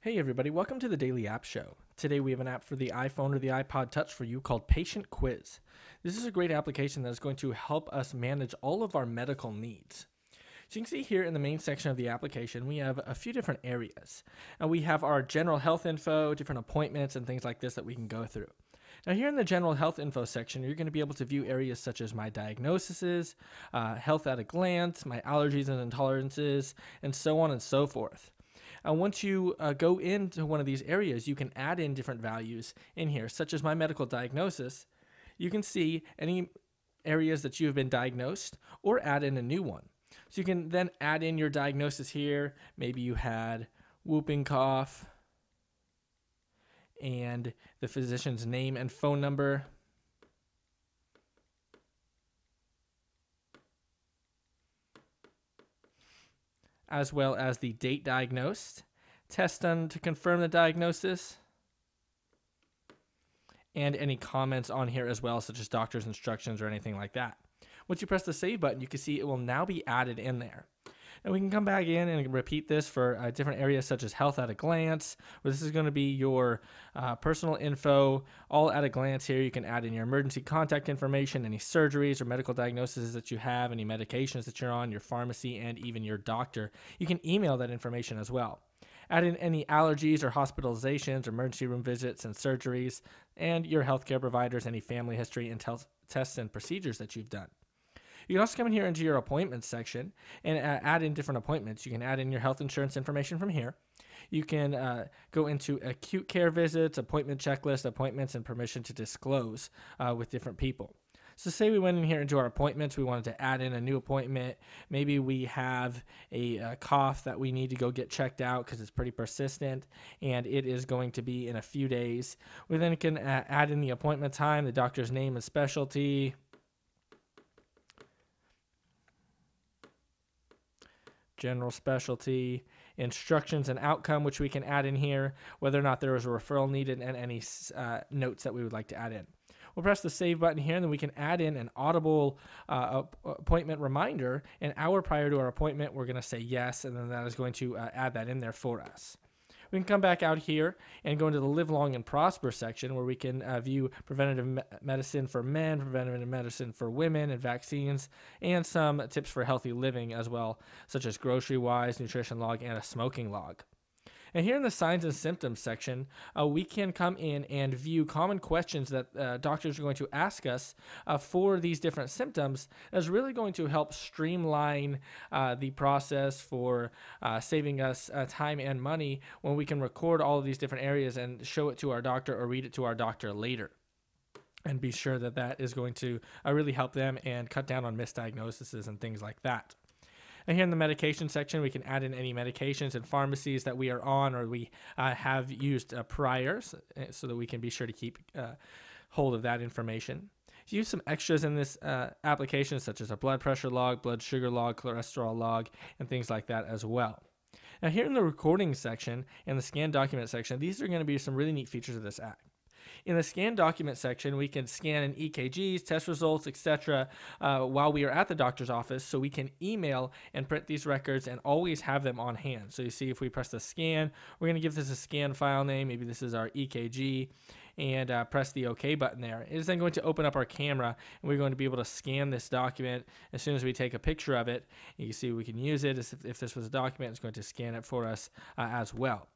Hey everybody, welcome to the Daily App Show. Today we have an app for the iPhone or the iPod Touch for you called Patient Quiz. This is a great application that is going to help us manage all of our medical needs. So you can see here in the main section of the application, we have a few different areas. We have our general health info, different appointments, and things like this that we can go through. Now here in the general health info section, you're going to be able to view areas such as my diagnoses, health at a glance, my allergies and intolerances, and so on and so forth. Once you go into one of these areas, you can add in different values in here, such as my medical diagnosis. You can see any areas that you have been diagnosed or add in a new one. So you can then add in your diagnosis here. Maybe you had whooping cough and the physician's name and phone number. As well as the date diagnosed, test done to confirm the diagnosis, and any comments on here as well, such as doctor's instructions or anything like that. Once you press the save button, you can see it will now be added in there. And we can come back in and repeat this for different areas such as health at a glance, where this is going to be your personal info, all at a glance here. You can add in your emergency contact information, any surgeries or medical diagnoses that you have, any medications that you're on, your pharmacy, and even your doctor. You can email that information as well. Add in any allergies or hospitalizations, emergency room visits and surgeries, and your healthcare providers, any family history and tests and procedures that you've done. You can also come in here into your appointments section and add in different appointments. You can add in your health insurance information from here. You can go into acute care visits, appointment checklist, appointments, and permission to disclose with different people. So say we went in here into our appointments, we wanted to add in a new appointment. Maybe we have a cough that we need to go get checked out because it's pretty persistent and it is going to be in a few days. We then can add in the appointment time, the doctor's name and specialty, general specialty, instructions and outcome, which we can add in here, whether or not there was a referral needed, and any notes that we would like to add in. We'll press the save button here, and then we can add in an audible appointment reminder. An hour prior to our appointment, we're going to say yes, and then that is going to add that in there for us. We can come back out here and go into the Live Long and Prosper section, where we can view preventative medicine for men, preventative medicine for women, and vaccines, and some tips for healthy living as well, such as grocery-wise, nutrition log, and a smoking log. And here in the signs and symptoms section, we can come in and view common questions that doctors are going to ask us for these different symptoms. That's really going to help streamline the process for saving us time and money when we can record all of these different areas and show it to our doctor or read it to our doctor later. And be sure that that is going to really help them and cut down on misdiagnoses and things like that. And here in the medication section, we can add in any medications and pharmacies that we are on or we have used prior, so that we can be sure to keep hold of that information. Use some extras in this application, such as a blood pressure log, blood sugar log, cholesterol log, and things like that as well. Now here in the recording section and the scan document section, these are going to be some really neat features of this app. In the scan document section, we can scan in EKGs, test results, etc. While we are at the doctor's office, so we can email and print these records and always have them on hand. So you see if we press the scan, we're going to give this a scan file name. Maybe this is our EKG, and press the OK button there. It is then going to open up our camera, and we're going to be able to scan this document as soon as we take a picture of it. You can see we can use it as if this was a document. It's going to scan it for us as well.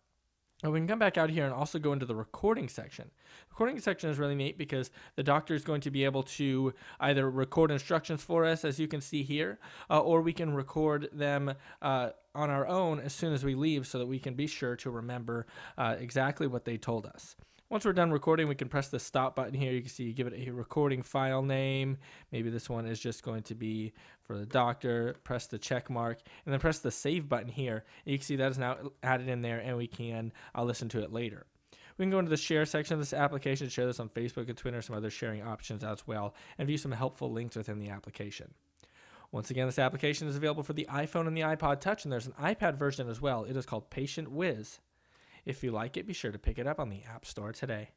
And we can come back out here and also go into the recording section. The recording section is really neat because the doctor is going to be able to either record instructions for us, as you can see here, or we can record them on our own as soon as we leave so that we can be sure to remember exactly what they told us. Once we're done recording, we can press the stop button here. You can see you give it a recording file name. Maybe this one is just going to be for the doctor. Press the check mark, and then press the save button here. And you can see that is now added in there, and we can listen to it later. We can go into the share section of this application, share this on Facebook and Twitter, some other sharing options as well, and view some helpful links within the application. Once again, this application is available for the iPhone and the iPod Touch, and there's an iPad version as well. It is called Patient Whiz. If you like it, be sure to pick it up on the App Store today.